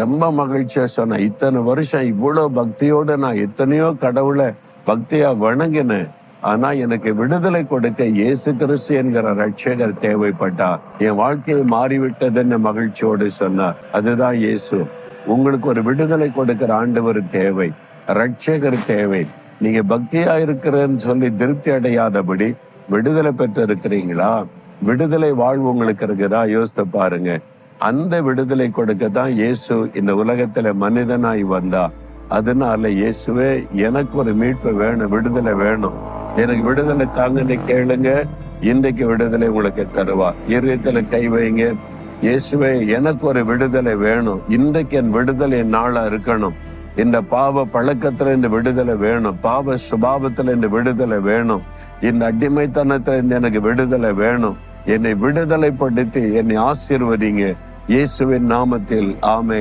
ரொம்ப மகிழ்ச்சியா சொன்னேன். இத்தனை வருஷம் இவ்வளவு பக்தியோட நான் எத்தனையோ கடவுளை பக்தியா வணங்கினேன். ஆனா எனக்கு விடுதலை கொடுக்க இயேசு கிறிஸ்து என்கிற ரட்சகர் தேவைப்பட்டா. என் வாழ்க்கையை மாறிவிட்டதுன்னு மகிழ்ச்சியோடு சொன்னார். அதுதான் இயேசு. உங்களுக்கு ஒரு விடுதலை கொடுக்கிற ஆண்டவர் தேவை, ரட்சகர் தேவை. நீங்க பக்தியா இருக்கிறேன்னு சொல்லி திருப்தி அடையாதபடி விடுதலை பெற்று இருக்கிறீங்களா? விடுதலை வாழ்வு உங்களுக்கு இருக்குதா? யோசித்து பாருங்க. அந்த விடுதலை கொடுக்கத்தான் இயேசு இந்த உலகத்துல மனிதனாய் வந்தா. அதனால இயேசுவே எனக்கு ஒரு மீட்பு வேணும், விடுதலை வேணும், எனக்கு விடுதலை தாங்கன்னு கேளுங்க. இன்றைக்கு விடுதலை உங்களுக்கு தருவா. இதயத்துல கை வைங்க. இயேசுவே எனக்கு ஒரு விடுதலை வேணும், இன்றைக்கு என் விடுதலை நாளா இருக்கணும். இந்த பாவ பழக்கத்துல இந்த விடுதலை வேணும், பாவ சுபாவத்துல இந்த விடுதலை வேணும், இந்த அடிமைத்தனத்துல இருந்து எனக்கு விடுதலை வேணும். என்னை விடுதலைப்படுத்தி என்னை ஆசீர்வதிங்க இயேசுவின் நாமத்தில். ஆமென்.